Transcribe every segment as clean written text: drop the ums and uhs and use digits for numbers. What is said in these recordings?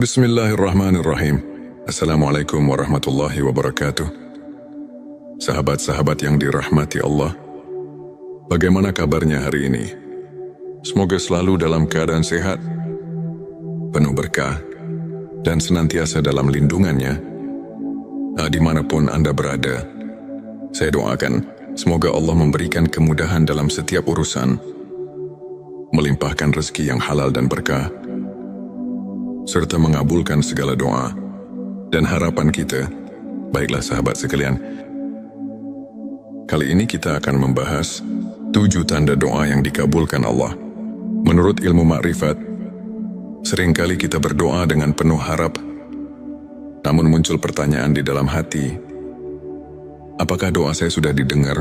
Bismillahirrahmanirrahim. Assalamualaikum warahmatullahi wabarakatuh. Sahabat-sahabat yang dirahmati Allah, bagaimana kabarnya hari ini? Semoga selalu dalam keadaan sehat, penuh berkah, dan senantiasa dalam lindungannya. Dimanapun Anda berada, saya doakan semoga Allah memberikan kemudahan dalam setiap urusan, melimpahkan rezeki yang halal dan berkah, serta mengabulkan segala doa dan harapan kita. Baiklah sahabat sekalian, kali ini kita akan membahas 7 tanda doa yang dikabulkan Allah. Menurut ilmu makrifat, seringkali kita berdoa dengan penuh harap, namun muncul pertanyaan di dalam hati, apakah doa saya sudah didengar?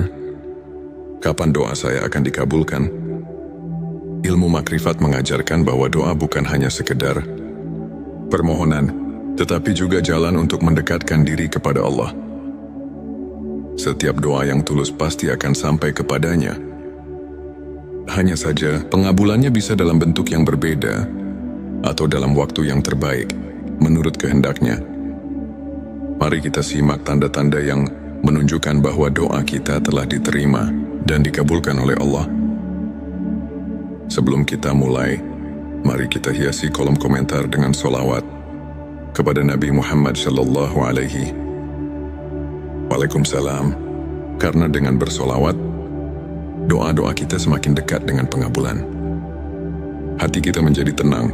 Kapan doa saya akan dikabulkan? Ilmu makrifat mengajarkan bahwa doa bukan hanya sekedar permohonan, tetapi juga jalan untuk mendekatkan diri kepada Allah. Setiap doa yang tulus pasti akan sampai kepadanya. Hanya saja, pengabulannya bisa dalam bentuk yang berbeda, atau dalam waktu yang terbaik, menurut kehendaknya. Mari kita simak tanda-tanda yang menunjukkan bahwa doa kita telah diterima dan dikabulkan oleh Allah. Sebelum kita mulai, mari kita hiasi kolom komentar dengan sholawat kepada Nabi Muhammad sallallahu alaihi Waalaikumsalam. Karena dengan bersolawat, doa-doa kita semakin dekat dengan pengabulan. Hati kita menjadi tenang,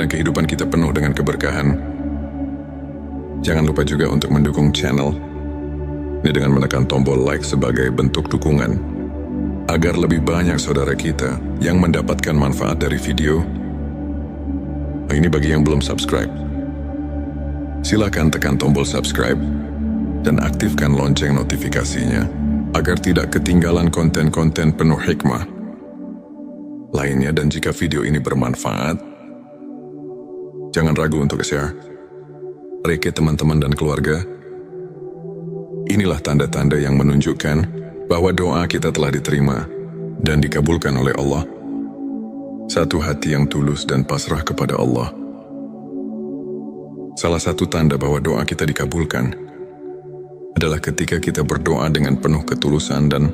dan kehidupan kita penuh dengan keberkahan. Jangan lupa juga untuk mendukung channel ini dengan menekan tombol like sebagai bentuk dukungan, agar lebih banyak saudara kita yang mendapatkan manfaat dari video. Ini bagi yang belum subscribe. Silakan tekan tombol subscribe dan aktifkan lonceng notifikasinya agar tidak ketinggalan konten-konten penuh hikmah lainnya. Dan jika video ini bermanfaat, jangan ragu untuk share ke teman-teman dan keluarga. Inilah tanda-tanda yang menunjukkan bahwa doa kita telah diterima dan dikabulkan oleh Allah. Satu hati yang tulus dan pasrah kepada Allah. Salah satu tanda bahwa doa kita dikabulkan adalah ketika kita berdoa dengan penuh ketulusan dan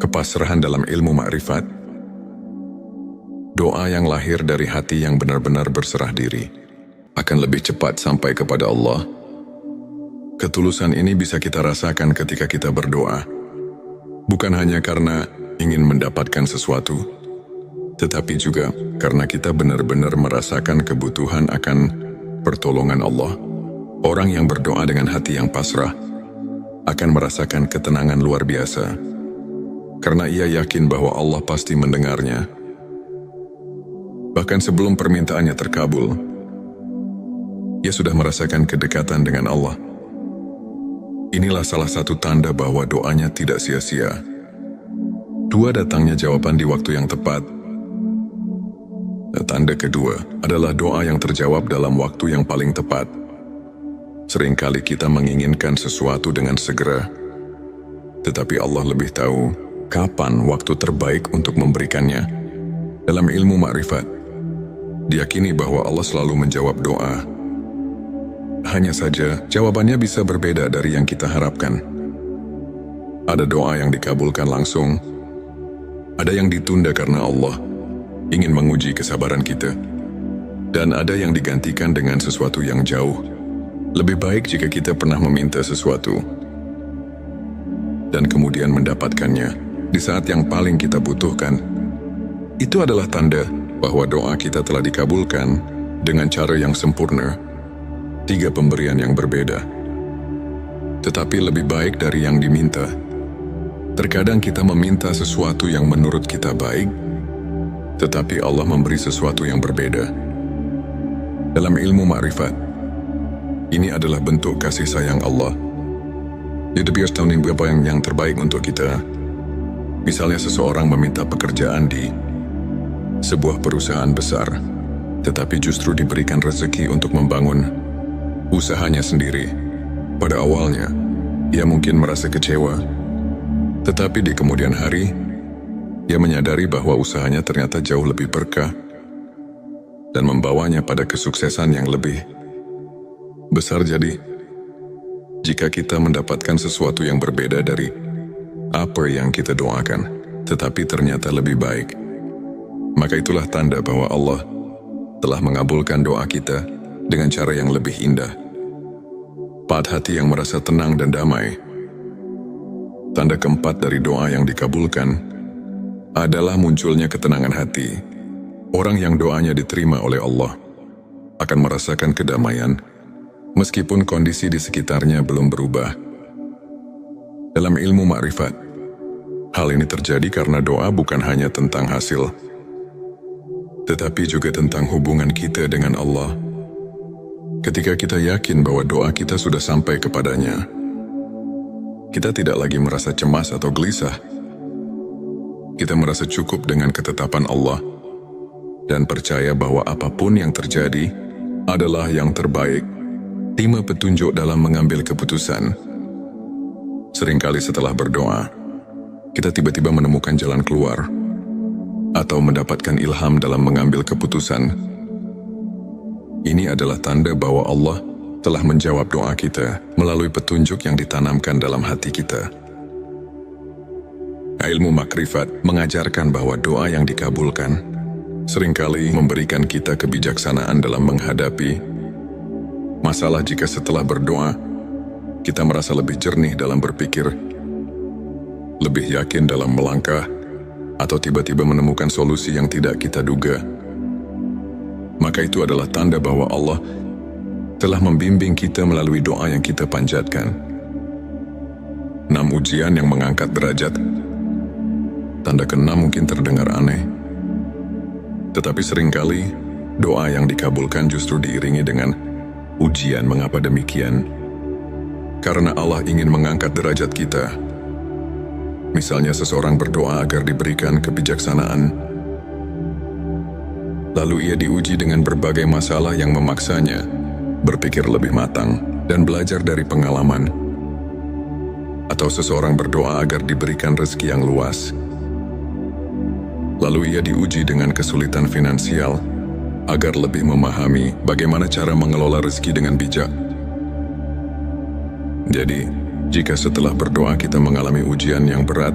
kepasrahan dalam ilmu makrifat. Doa yang lahir dari hati yang benar-benar berserah diri akan lebih cepat sampai kepada Allah. Ketulusan ini bisa kita rasakan ketika kita berdoa, bukan hanya karena ingin mendapatkan sesuatu, tetapi juga karena kita benar-benar merasakan kebutuhan akan pertolongan Allah. Orang yang berdoa dengan hati yang pasrah akan merasakan ketenangan luar biasa, karena ia yakin bahwa Allah pasti mendengarnya. Bahkan sebelum permintaannya terkabul, ia sudah merasakan kedekatan dengan Allah. Inilah salah satu tanda bahwa doanya tidak sia-sia. 2, datangnya jawaban di waktu yang tepat. Tanda kedua adalah doa yang terjawab dalam waktu yang paling tepat. Seringkali kita menginginkan sesuatu dengan segera, tetapi Allah lebih tahu kapan waktu terbaik untuk memberikannya. Dalam ilmu makrifat, diyakini bahwa Allah selalu menjawab doa. Hanya saja, jawabannya bisa berbeda dari yang kita harapkan. Ada doa yang dikabulkan langsung, ada yang ditunda karena Allah ingin menguji kesabaran kita, dan ada yang digantikan dengan sesuatu yang jauh lebih baik jika kita pernah meminta sesuatu dan kemudian mendapatkannya di saat yang paling kita butuhkan. Itu adalah tanda bahwa doa kita telah dikabulkan dengan cara yang sempurna. 3 pemberian yang berbeda, tetapi lebih baik dari yang diminta. Terkadang kita meminta sesuatu yang menurut kita baik, tetapi Allah memberi sesuatu yang berbeda. Dalam ilmu makrifat, ini adalah bentuk kasih sayang Allah. Jadi biar tahu apa yang terbaik untuk kita. Misalnya seseorang meminta pekerjaan di sebuah perusahaan besar, tetapi justru diberikan rezeki untuk membangun usahanya sendiri. Pada awalnya, ia mungkin merasa kecewa, tetapi di kemudian hari, ia menyadari bahwa usahanya ternyata jauh lebih berkah. dan membawanya pada kesuksesan yang lebih besar. Jadi, jika kita mendapatkan sesuatu yang berbeda dari apa yang kita doakan, tetapi ternyata lebih baik, maka itulah tanda bahwa Allah telah mengabulkan doa kita dengan cara yang lebih indah. Pada hati yang merasa tenang dan damai. Tanda keempat dari doa yang dikabulkan adalah munculnya ketenangan hati. Orang yang doanya diterima oleh Allah akan merasakan kedamaian meskipun kondisi di sekitarnya belum berubah. Dalam ilmu makrifat, hal ini terjadi karena doa bukan hanya tentang hasil, tetapi juga tentang hubungan kita dengan Allah. Ketika kita yakin bahwa doa kita sudah sampai kepadanya, kita tidak lagi merasa cemas atau gelisah. Kita merasa cukup dengan ketetapan Allah dan percaya bahwa apapun yang terjadi adalah yang terbaik. Terima petunjuk dalam mengambil keputusan. Seringkali setelah berdoa, kita tiba-tiba menemukan jalan keluar atau mendapatkan ilham dalam mengambil keputusan. Ini adalah tanda bahwa Allah telah menjawab doa kita melalui petunjuk yang ditanamkan dalam hati kita. Ilmu makrifat mengajarkan bahwa doa yang dikabulkan seringkali memberikan kita kebijaksanaan dalam menghadapi masalah. Jika setelah berdoa, kita merasa lebih jernih dalam berpikir, lebih yakin dalam melangkah, atau tiba-tiba menemukan solusi yang tidak kita duga, maka itu adalah tanda bahwa Allah telah membimbing kita melalui doa yang kita panjatkan. 6 ujian yang mengangkat derajat. Tanda ke-6 mungkin terdengar aneh, tetapi seringkali doa yang dikabulkan justru diiringi dengan ujian. Mengapa demikian? Karena Allah ingin mengangkat derajat kita. Misalnya seseorang berdoa agar diberikan kebijaksanaan, lalu ia diuji dengan berbagai masalah yang memaksanya berpikir lebih matang dan belajar dari pengalaman. Atau seseorang berdoa agar diberikan rezeki yang luas, lalu ia diuji dengan kesulitan finansial agar lebih memahami bagaimana cara mengelola rezeki dengan bijak. Jadi, jika setelah berdoa kita mengalami ujian yang berat,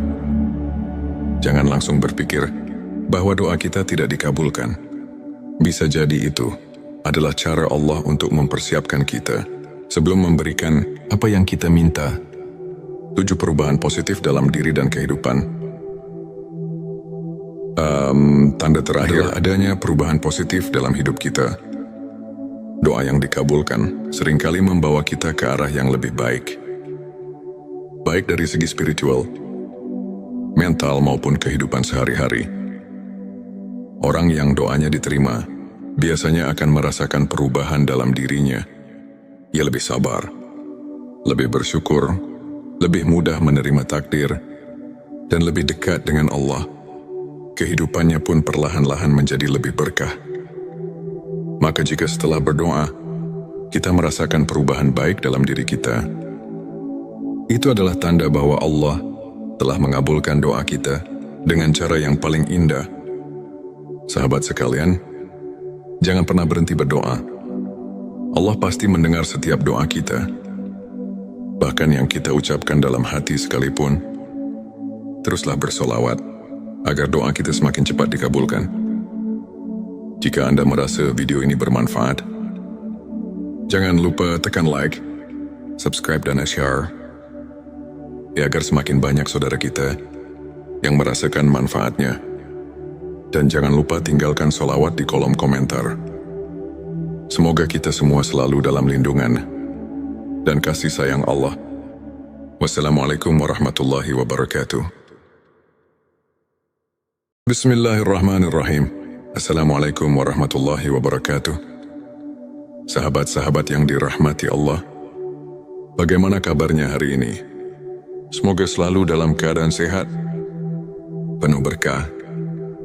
jangan langsung berpikir bahwa doa kita tidak dikabulkan. Bisa jadi itu adalah cara Allah untuk mempersiapkan kita sebelum memberikan apa yang kita minta. 7 perubahan positif dalam diri dan kehidupan. Tanda terakhir adanya perubahan positif dalam hidup kita. Doa yang dikabulkan seringkali membawa kita ke arah yang lebih baik. Baik dari segi spiritual, mental maupun kehidupan sehari-hari. Orang yang doanya diterima biasanya akan merasakan perubahan dalam dirinya. Ia lebih sabar, lebih bersyukur, lebih mudah menerima takdir, dan lebih dekat dengan Allah. Kehidupannya pun perlahan-lahan menjadi lebih berkah. Maka jika setelah berdoa, kita merasakan perubahan baik dalam diri kita, itu adalah tanda bahwa Allah telah mengabulkan doa kita dengan cara yang paling indah. Sahabat sekalian, jangan pernah berhenti berdoa. Allah pasti mendengar setiap doa kita. Bahkan yang kita ucapkan dalam hati sekalipun. Teruslah bersolawat agar doa kita semakin cepat dikabulkan. Jika Anda merasa video ini bermanfaat, jangan lupa tekan like, subscribe dan share, agar semakin banyak saudara kita yang merasakan manfaatnya. Dan jangan lupa tinggalkan solawat di kolom komentar. Semoga kita semua selalu dalam lindungan dan kasih sayang Allah. Wassalamualaikum warahmatullahi wabarakatuh. Bismillahirrahmanirrahim. Assalamualaikum warahmatullahi wabarakatuh. Sahabat-sahabat yang dirahmati Allah, bagaimana kabarnya hari ini? Semoga selalu dalam keadaan sehat, penuh berkah,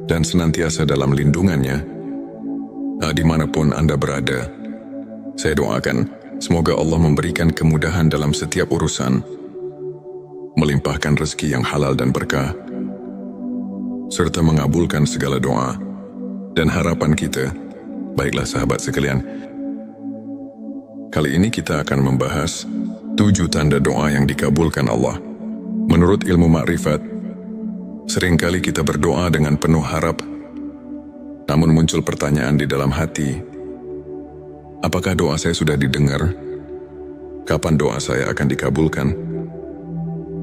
dan senantiasa dalam lindungannya. Dimanapun Anda berada, saya doakan semoga Allah memberikan kemudahan dalam setiap urusan, melimpahkan rezeki yang halal dan berkah, serta mengabulkan segala doa dan harapan kita Baiklah sahabat sekalian, kali ini kita akan membahas 7 tanda doa yang dikabulkan Allah. Menurut ilmu makrifat, seringkali kita berdoa dengan penuh harap, namun muncul pertanyaan di dalam hati, apakah doa saya sudah didengar? Kapan doa saya akan dikabulkan?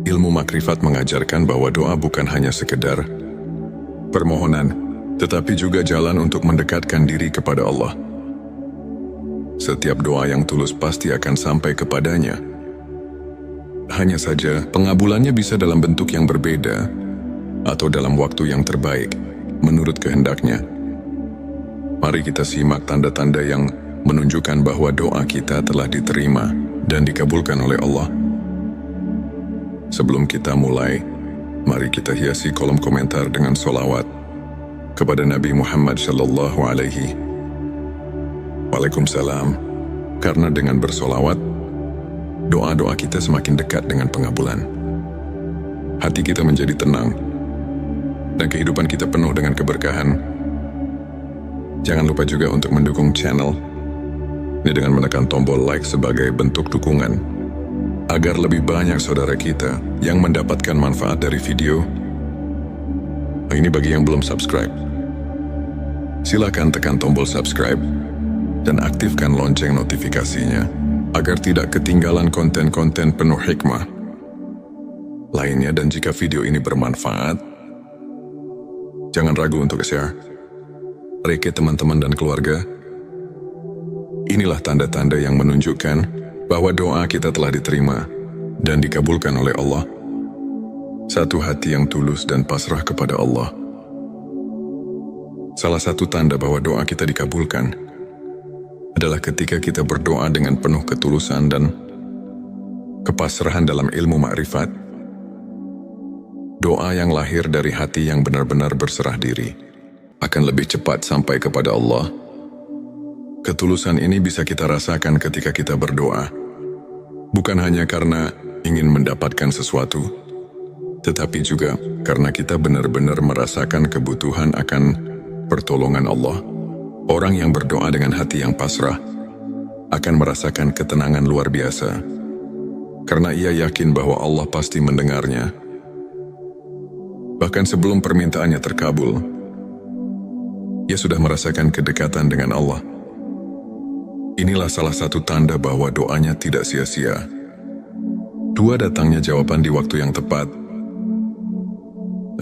Ilmu makrifat mengajarkan bahwa doa bukan hanya sekedar permohonan, tetapi juga jalan untuk mendekatkan diri kepada Allah. Setiap doa yang tulus pasti akan sampai kepadanya. Hanya saja, pengabulannya bisa dalam bentuk yang berbeda atau dalam waktu yang terbaik, menurut kehendaknya. Mari kita simak tanda-tanda yang menunjukkan bahwa doa kita telah diterima dan dikabulkan oleh Allah. Sebelum kita mulai, mari kita hiasi kolom komentar dengan sholawat kepada Nabi Muhammad sallallahu alaihi Waalaikumsalam. Karena dengan bersolawat, doa-doa kita semakin dekat dengan pengabulan. Hati kita menjadi tenang, dan kehidupan kita penuh dengan keberkahan. Jangan lupa juga untuk mendukung channel ini dengan menekan tombol like sebagai bentuk dukungan, agar lebih banyak saudara kita yang mendapatkan manfaat dari video. Ini bagi yang belum subscribe, silakan tekan tombol subscribe dan aktifkan lonceng notifikasinya agar tidak ketinggalan konten-konten penuh hikmah lainnya. Dan jika video ini bermanfaat, jangan ragu untuk share ke teman-teman dan keluarga. Inilah tanda-tanda yang menunjukkan bahwa doa kita telah diterima dan dikabulkan oleh Allah. Satu hati yang tulus dan pasrah kepada Allah. Salah satu tanda bahwa doa kita dikabulkan adalah ketika kita berdoa dengan penuh ketulusan dan kepasrahan dalam ilmu makrifat. Doa yang lahir dari hati yang benar-benar berserah diri akan lebih cepat sampai kepada Allah. Ketulusan ini bisa kita rasakan ketika kita berdoa, bukan hanya karena ingin mendapatkan sesuatu, tetapi juga karena kita benar-benar merasakan kebutuhan akan pertolongan Allah. Orang yang berdoa dengan hati yang pasrah akan merasakan ketenangan luar biasa, karena ia yakin bahwa Allah pasti mendengarnya. Bahkan sebelum permintaannya terkabul, ia sudah merasakan kedekatan dengan Allah. Inilah salah satu tanda bahwa doanya tidak sia-sia. 2, datangnya jawaban di waktu yang tepat.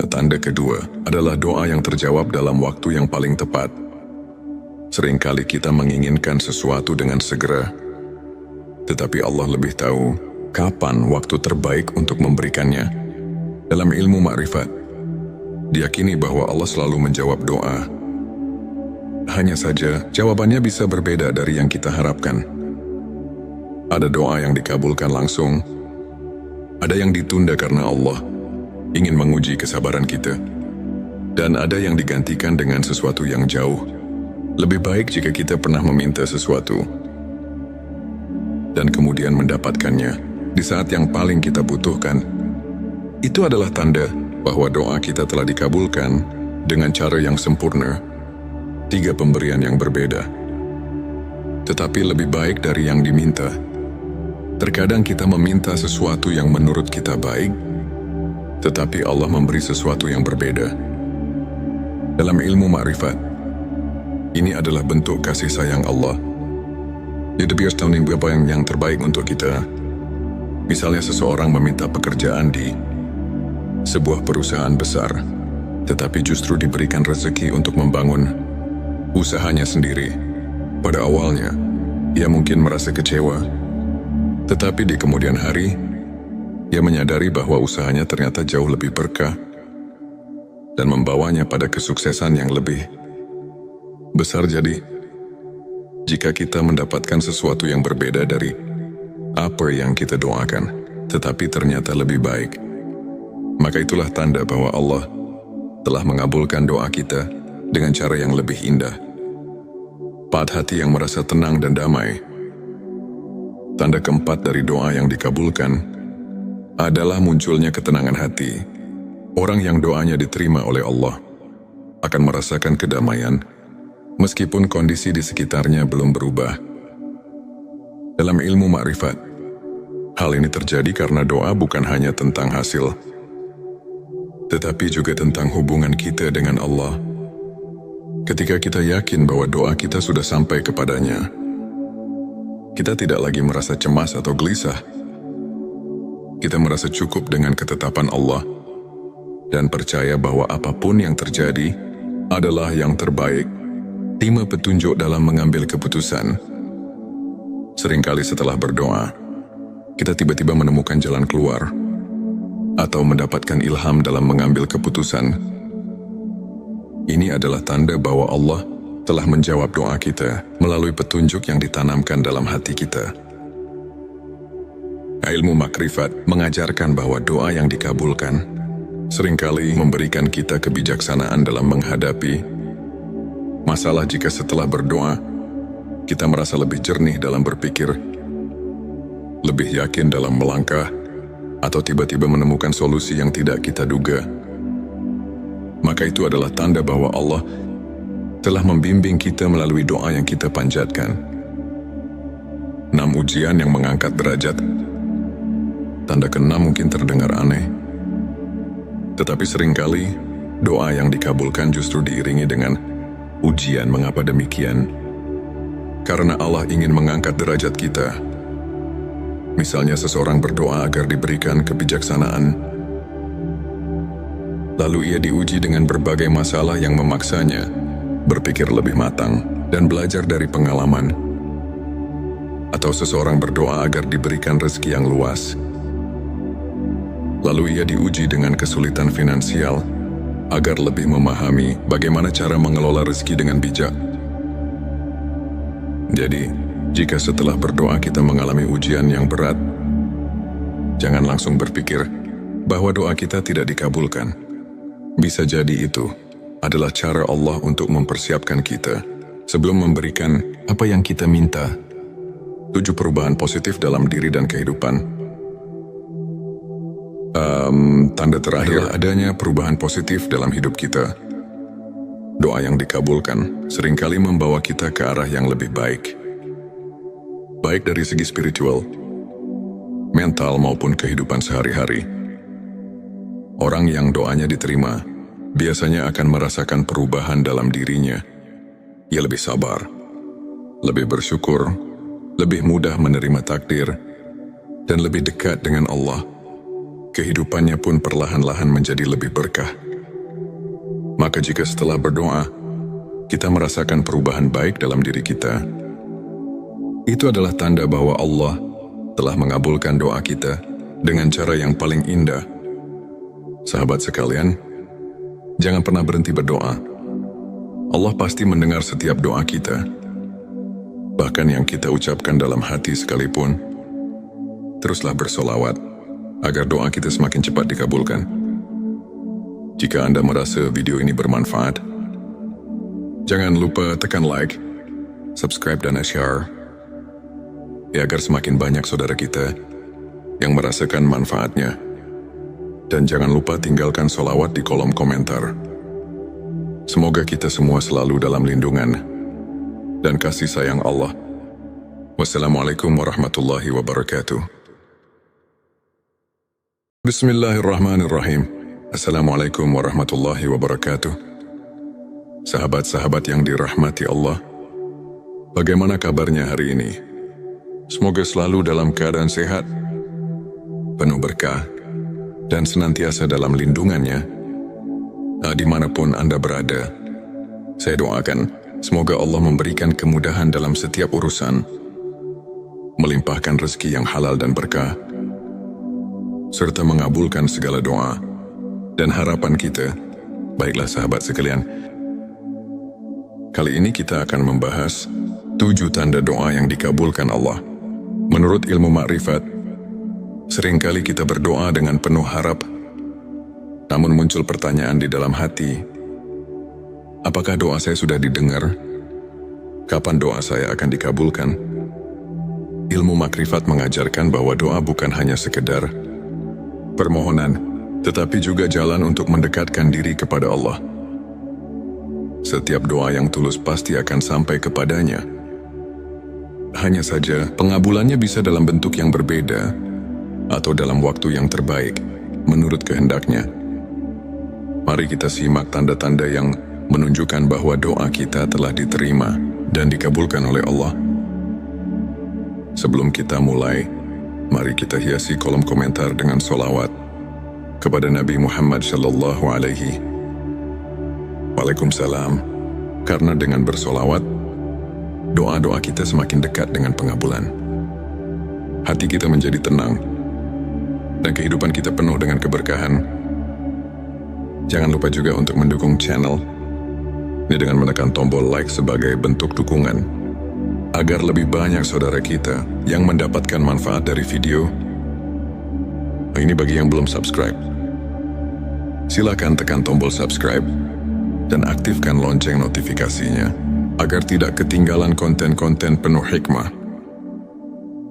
Tanda kedua adalah doa yang terjawab dalam waktu yang paling tepat. Seringkali kita menginginkan sesuatu dengan segera, tetapi Allah lebih tahu kapan waktu terbaik untuk memberikannya. Dalam ilmu makrifat, diyakini bahwa Allah selalu menjawab doa. Hanya saja, jawabannya bisa berbeda dari yang kita harapkan. Ada doa yang dikabulkan langsung, ada yang ditunda karena Allah ingin menguji kesabaran kita, dan ada yang digantikan dengan sesuatu yang jauh lebih baik jika kita pernah meminta sesuatu dan kemudian mendapatkannya di saat yang paling kita butuhkan. Itu adalah tanda bahwa doa kita telah dikabulkan dengan cara yang sempurna. 3 pemberian yang berbeda, tetapi lebih baik dari yang diminta. Terkadang kita meminta sesuatu yang menurut kita baik, tetapi Allah memberi sesuatu yang berbeda. Dalam ilmu makrifat, ini adalah bentuk kasih sayang Allah. Dia biasa tahu apa yang terbaik untuk kita. Misalnya seseorang meminta pekerjaan di sebuah perusahaan besar, tetapi justru diberikan rezeki untuk membangun usahanya sendiri. Pada awalnya, ia mungkin merasa kecewa, tetapi di kemudian hari, ia menyadari bahwa usahanya ternyata jauh lebih berkah dan membawanya pada kesuksesan yang lebih besar. Jadi, jika kita mendapatkan sesuatu yang berbeda dari apa yang kita doakan, tetapi ternyata lebih baik, maka itulah tanda bahwa Allah telah mengabulkan doa kita dengan cara yang lebih indah. 4, hati yang merasa tenang dan damai. Tanda keempat dari doa yang dikabulkan adalah munculnya ketenangan hati. Orang yang doanya diterima oleh Allah akan merasakan kedamaian meskipun kondisi di sekitarnya belum berubah. Dalam ilmu makrifat, hal ini terjadi karena doa bukan hanya tentang hasil, tetapi juga tentang hubungan kita dengan Allah. Ketika kita yakin bahwa doa kita sudah sampai kepadanya, kita tidak lagi merasa cemas atau gelisah. Kita merasa cukup dengan ketetapan Allah dan percaya bahwa apapun yang terjadi adalah yang terbaik. Terima petunjuk dalam mengambil keputusan. Seringkali setelah berdoa, kita tiba-tiba menemukan jalan keluar atau mendapatkan ilham dalam mengambil keputusan. Ini adalah tanda bahwa Allah telah menjawab doa kita melalui petunjuk yang ditanamkan dalam hati kita. Ilmu makrifat mengajarkan bahwa doa yang dikabulkan seringkali memberikan kita kebijaksanaan dalam menghadapi masalah. Jika setelah berdoa, kita merasa lebih jernih dalam berpikir, lebih yakin dalam melangkah, atau tiba-tiba menemukan solusi yang tidak kita duga, maka itu adalah tanda bahwa Allah telah membimbing kita melalui doa yang kita panjatkan. 6 ujian yang mengangkat derajat. Tanda ke-6 mungkin terdengar aneh, tetapi seringkali doa yang dikabulkan justru diiringi dengan ujian. Mengapa demikian? Karena Allah ingin mengangkat derajat kita. Misalnya seseorang berdoa agar diberikan kebijaksanaan, lalu ia diuji dengan berbagai masalah yang memaksanya berpikir lebih matang dan belajar dari pengalaman. Atau seseorang berdoa agar diberikan rezeki yang luas, lalu ia diuji dengan kesulitan finansial agar lebih memahami bagaimana cara mengelola rezeki dengan bijak. Jadi, jika setelah berdoa kita mengalami ujian yang berat, jangan langsung berpikir bahwa doa kita tidak dikabulkan. Bisa jadi itu adalah cara Allah untuk mempersiapkan kita sebelum memberikan apa yang kita minta. 7 perubahan positif dalam diri dan kehidupan. Tanda terakhir adanya perubahan positif dalam hidup kita. Doa yang dikabulkan seringkali membawa kita ke arah yang lebih baik. Baik dari segi spiritual, mental maupun kehidupan sehari-hari. Orang yang doanya diterima biasanya akan merasakan perubahan dalam dirinya. Ia lebih sabar, lebih bersyukur, lebih mudah menerima takdir, dan lebih dekat dengan Allah. Kehidupannya pun perlahan-lahan menjadi lebih berkah. Maka jika setelah berdoa, kita merasakan perubahan baik dalam diri kita, itu adalah tanda bahwa Allah telah mengabulkan doa kita dengan cara yang paling indah. Sahabat sekalian, jangan pernah berhenti berdoa. Allah pasti mendengar setiap doa kita. Bahkan yang kita ucapkan dalam hati sekalipun. Teruslah bersolawat agar doa kita semakin cepat dikabulkan. Jika Anda merasa video ini bermanfaat, jangan lupa tekan like, subscribe dan share, ya agar semakin banyak saudara kita yang merasakan manfaatnya. Dan jangan lupa tinggalkan solawat di kolom komentar. Semoga kita semua selalu dalam lindungan dan kasih sayang Allah. Wassalamualaikum warahmatullahi wabarakatuh. Bismillahirrahmanirrahim. Assalamualaikum warahmatullahi wabarakatuh. Sahabat-sahabat yang dirahmati Allah, bagaimana kabarnya hari ini? Semoga selalu dalam keadaan sehat, penuh berkah, dan senantiasa dalam lindungannya. Dimanapun Anda berada, saya doakan semoga Allah memberikan kemudahan dalam setiap urusan, melimpahkan rezeki yang halal dan berkah, serta mengabulkan segala doa dan harapan kita. Baiklah sahabat sekalian, kali ini kita akan membahas 7 tanda doa yang dikabulkan Allah. Menurut ilmu makrifat, seringkali kita berdoa dengan penuh harap, namun muncul pertanyaan di dalam hati, apakah doa saya sudah didengar? Kapan doa saya akan dikabulkan? Ilmu makrifat mengajarkan bahwa doa bukan hanya sekedar permohonan, tetapi juga jalan untuk mendekatkan diri kepada Allah. setiap doa yang tulus pasti akan sampai kepadanya. Hanya saja, pengabulannya bisa dalam bentuk yang berbeda atau dalam waktu yang terbaik, menurut kehendaknya. Mari kita simak tanda-tanda yang menunjukkan bahwa doa kita telah diterima dan dikabulkan oleh Allah. Sebelum kita mulai, mari kita hiasi kolom komentar dengan sholawat kepada Nabi Muhammad Sallallahu Alaihi Waalaikumsalam. Karena dengan bersolawat, doa-doa kita semakin dekat dengan pengabulan. Hati kita menjadi tenang, dan kehidupan kita penuh dengan keberkahan. Jangan lupa juga untuk mendukung channel ini dengan menekan tombol like sebagai bentuk dukungan, agar lebih banyak saudara kita yang mendapatkan manfaat dari video. Ini bagi yang belum subscribe. Silakan tekan tombol subscribe dan aktifkan lonceng notifikasinya agar tidak ketinggalan konten-konten penuh hikmah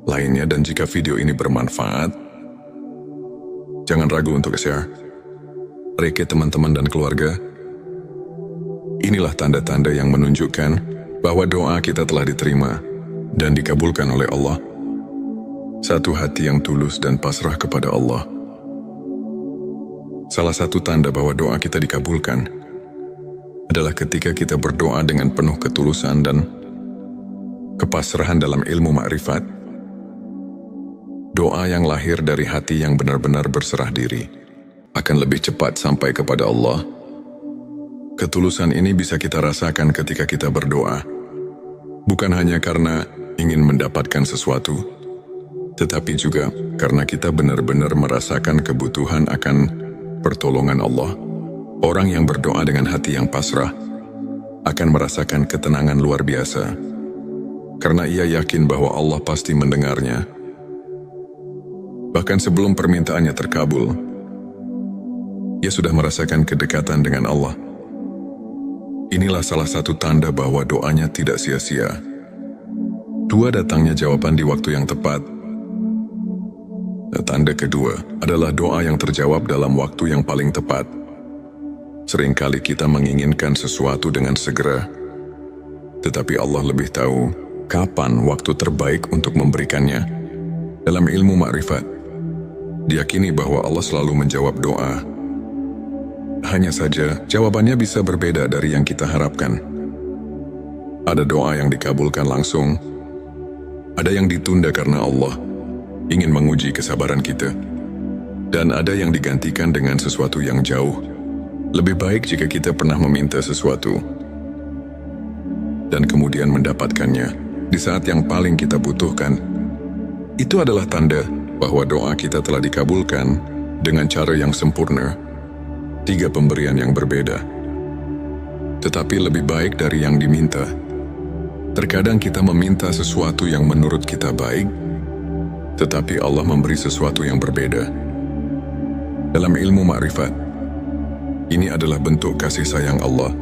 lainnya. Dan jika video ini bermanfaat, jangan ragu untuk share ke teman-teman dan keluarga. Inilah tanda-tanda yang menunjukkan bahwa doa kita telah diterima dan dikabulkan oleh Allah. Satu hati yang tulus dan pasrah kepada Allah. Salah satu tanda bahwa doa kita dikabulkan adalah ketika kita berdoa dengan penuh ketulusan dan kepasrahan dalam ilmu makrifat. Doa yang lahir dari hati yang benar-benar berserah diri akan lebih cepat sampai kepada Allah. Ketulusan ini bisa kita rasakan ketika kita berdoa, bukan hanya karena ingin mendapatkan sesuatu, tetapi juga karena kita benar-benar merasakan kebutuhan akan pertolongan Allah. Orang yang berdoa dengan hati yang pasrah akan merasakan ketenangan luar biasa, karena ia yakin bahwa Allah pasti mendengarnya. Bahkan sebelum permintaannya terkabul, ia sudah merasakan kedekatan dengan Allah. Inilah salah satu tanda bahwa doanya tidak sia-sia. Dua, datangnya jawaban di waktu yang tepat. Dan tanda kedua adalah doa yang terjawab dalam waktu yang paling tepat. Seringkali kita menginginkan sesuatu dengan segera, tetapi Allah lebih tahu kapan waktu terbaik untuk memberikannya. Dalam ilmu makrifat, diyakini bahwa Allah selalu menjawab doa. Hanya saja, jawabannya bisa berbeda dari yang kita harapkan. Ada doa yang dikabulkan langsung, ada yang ditunda karena Allah ingin menguji kesabaran kita, dan ada yang digantikan dengan sesuatu yang jauh lebih baik jika kita pernah meminta sesuatu dan kemudian mendapatkannya di saat yang paling kita butuhkan. Itu adalah tanda bahwa doa kita telah dikabulkan dengan cara yang sempurna. 3 pemberian yang berbeda, tetapi lebih baik dari yang diminta. Terkadang kita meminta sesuatu yang menurut kita baik, tetapi Allah memberi sesuatu yang berbeda. Dalam ilmu makrifat, ini adalah bentuk kasih sayang Allah.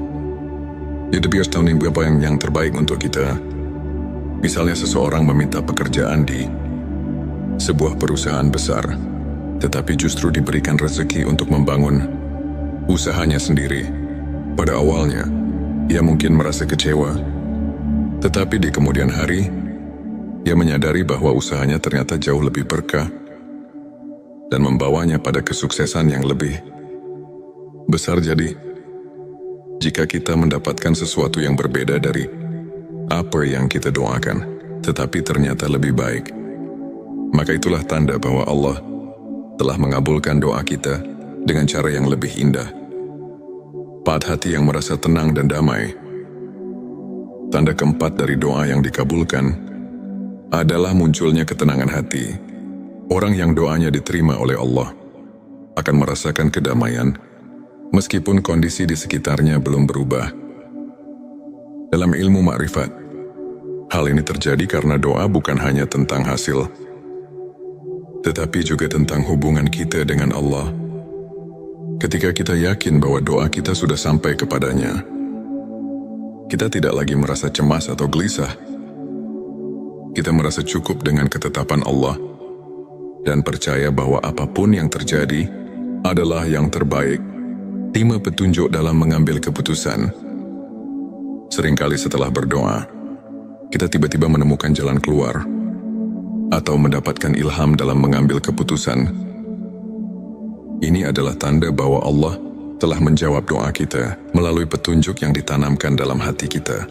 Dia biasa tahu apa yang terbaik untuk kita. Misalnya seseorang meminta pekerjaan di sebuah perusahaan besar, tetapi justru diberikan rezeki untuk membangun usahanya sendiri. Pada awalnya, ia mungkin merasa kecewa, tetapi di kemudian hari, ia menyadari bahwa usahanya ternyata jauh lebih berkah dan membawanya pada kesuksesan yang lebih besar. Jadi, jika kita mendapatkan sesuatu yang berbeda dari apa yang kita doakan, tetapi ternyata lebih baik, maka itulah tanda bahwa Allah telah mengabulkan doa kita dengan cara yang lebih indah. 4, hati yang merasa tenang dan damai. Tanda keempat dari doa yang dikabulkan adalah munculnya ketenangan hati. Orang yang doanya diterima oleh Allah akan merasakan kedamaian meskipun kondisi di sekitarnya belum berubah. Dalam ilmu makrifat, hal ini terjadi karena doa bukan hanya tentang hasil, tetapi juga tentang hubungan kita dengan Allah. Ketika kita yakin bahwa doa kita sudah sampai kepadanya, kita tidak lagi merasa cemas atau gelisah. Kita merasa cukup dengan ketetapan Allah dan percaya bahwa apapun yang terjadi adalah yang terbaik. 5, petunjuk dalam mengambil keputusan. Seringkali setelah berdoa, kita tiba-tiba menemukan jalan keluar atau mendapatkan ilham dalam mengambil keputusan. Ini adalah tanda bahwa Allah telah menjawab doa kita melalui petunjuk yang ditanamkan dalam hati kita.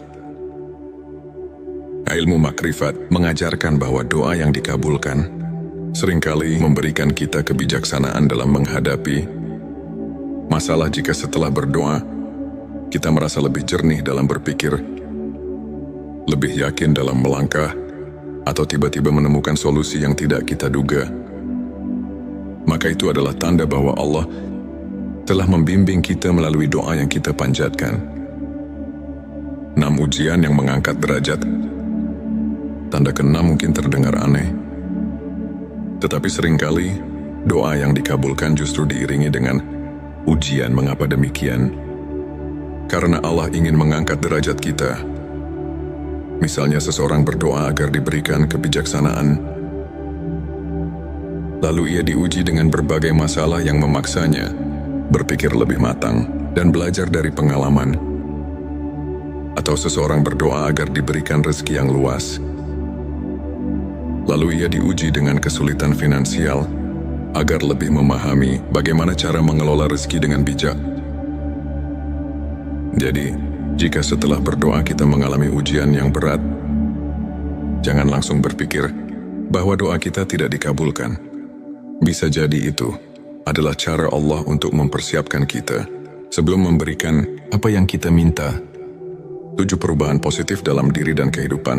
Ilmu makrifat mengajarkan bahwa doa yang dikabulkan seringkali memberikan kita kebijaksanaan dalam menghadapi masalah. Jika setelah berdoa, kita merasa lebih jernih dalam berpikir, lebih yakin dalam melangkah, atau tiba-tiba menemukan solusi yang tidak kita duga, maka itu adalah tanda bahwa Allah telah membimbing kita melalui doa yang kita panjatkan. 6 ujian yang mengangkat derajat. Tanda ke-6 mungkin terdengar aneh, tetapi seringkali doa yang dikabulkan justru diiringi dengan ujian. Mengapa demikian? Karena Allah ingin mengangkat derajat kita. Misalnya seseorang berdoa agar diberikan kebijaksanaan, lalu ia diuji dengan berbagai masalah yang memaksanya berpikir lebih matang dan belajar dari pengalaman. Atau seseorang berdoa agar diberikan rezeki yang luas, lalu ia diuji dengan kesulitan finansial agar lebih memahami bagaimana cara mengelola rezeki dengan bijak. Jadi, jika setelah berdoa kita mengalami ujian yang berat, jangan langsung berpikir bahwa doa kita tidak dikabulkan. Bisa jadi itu adalah cara Allah untuk mempersiapkan kita sebelum memberikan apa yang kita minta. 7 perubahan positif dalam diri dan kehidupan.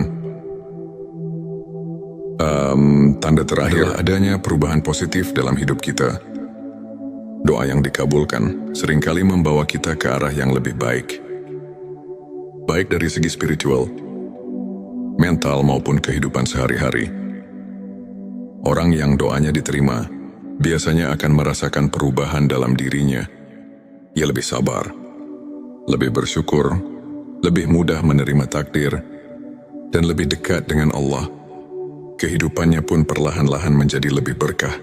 Tanda terakhir adanya perubahan positif dalam hidup kita. Doa yang dikabulkan seringkali membawa kita ke arah yang lebih baik. Baik dari segi spiritual, mental maupun kehidupan sehari-hari. Orang yang doanya diterima biasanya akan merasakan perubahan dalam dirinya. Ia lebih sabar, lebih bersyukur, lebih mudah menerima takdir, dan lebih dekat dengan Allah. Kehidupannya pun perlahan-lahan menjadi lebih berkah.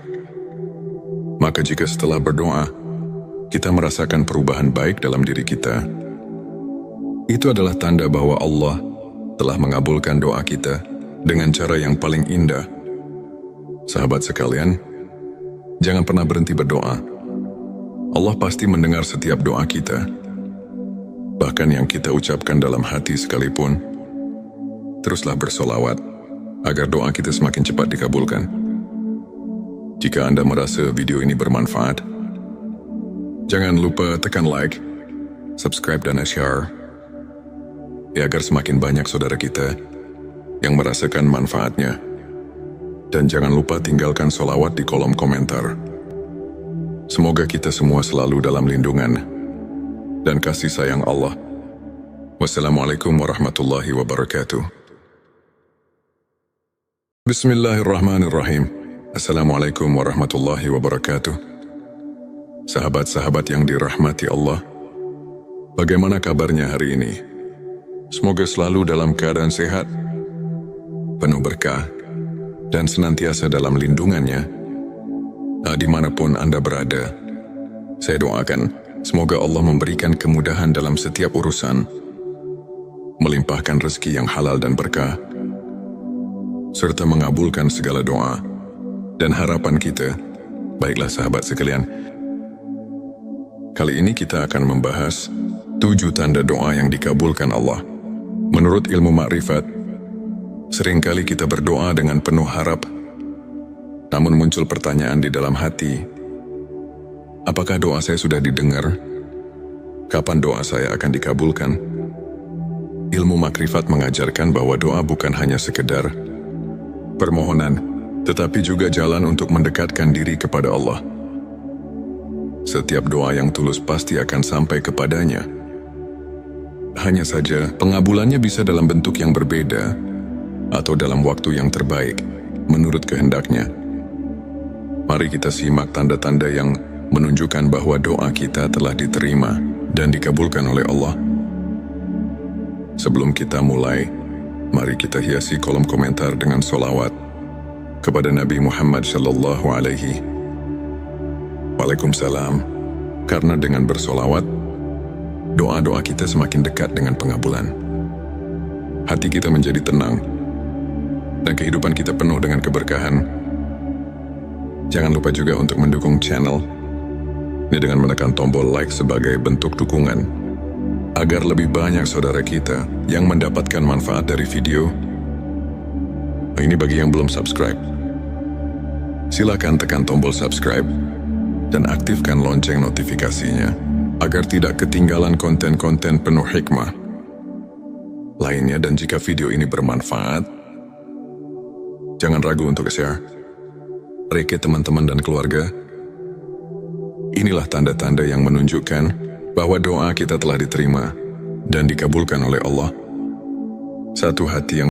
Maka jika setelah berdoa, kita merasakan perubahan baik dalam diri kita, itu adalah tanda bahwa Allah telah mengabulkan doa kita dengan cara yang paling indah. Sahabat sekalian, jangan pernah berhenti berdoa. Allah pasti mendengar setiap doa kita, bahkan yang kita ucapkan dalam hati sekalipun. Teruslah bersolawat agar doa kita semakin cepat dikabulkan. Jika Anda merasa video ini bermanfaat, jangan lupa tekan like, subscribe dan share, ya agar semakin banyak saudara kita yang merasakan manfaatnya. Dan jangan lupa tinggalkan solawat di kolom komentar. Semoga kita semua selalu dalam lindungan dan kasih sayang Allah. Wassalamualaikum warahmatullahi wabarakatuh. Bismillahirrahmanirrahim. Assalamualaikum warahmatullahi wabarakatuh. Sahabat-sahabat yang dirahmati Allah, bagaimana kabarnya hari ini? Semoga selalu dalam keadaan sehat, penuh berkah, dan senantiasa dalam lindungannya. Dimanapun Anda berada, saya doakan semoga Allah memberikan kemudahan dalam setiap urusan, melimpahkan rezeki yang halal dan berkah, serta mengabulkan segala doa dan harapan kita. Baiklah sahabat sekalian, kali ini kita akan membahas 7 tanda doa yang dikabulkan Allah. Menurut ilmu makrifat, seringkali kita berdoa dengan penuh harap, namun muncul pertanyaan di dalam hati, apakah doa saya sudah didengar? Kapan doa saya akan dikabulkan? Ilmu makrifat mengajarkan bahwa doa bukan hanya sekedar permohonan, tetapi juga jalan untuk mendekatkan diri kepada Allah. Setiap doa yang tulus pasti akan sampai kepadanya. Hanya saja, pengabulannya bisa dalam bentuk yang berbeda atau dalam waktu yang terbaik, menurut kehendaknya. Mari kita simak tanda-tanda yang menunjukkan bahwa doa kita telah diterima dan dikabulkan oleh Allah. Sebelum kita mulai, mari kita hiasi kolom komentar dengan solawat kepada Nabi Muhammad Sallallahu Alaihi Waalaikumsalam. Karena dengan bersolawat, doa-doa kita semakin dekat dengan pengabulan. hati kita menjadi tenang, dan kehidupan kita penuh dengan keberkahan. Jangan lupa juga untuk mendukung channel ini dengan menekan tombol like sebagai bentuk dukungan, agar lebih banyak saudara kita yang mendapatkan manfaat dari video. Ini bagi yang belum subscribe. Silakan tekan tombol subscribe dan aktifkan lonceng notifikasinya, agar tidak ketinggalan konten-konten penuh hikmah lainnya. Dan jika video ini bermanfaat, jangan ragu untuk share ke teman-teman dan keluarga. Inilah tanda-tanda yang menunjukkan bahwa doa kita telah diterima dan dikabulkan oleh Allah. Satu hati yang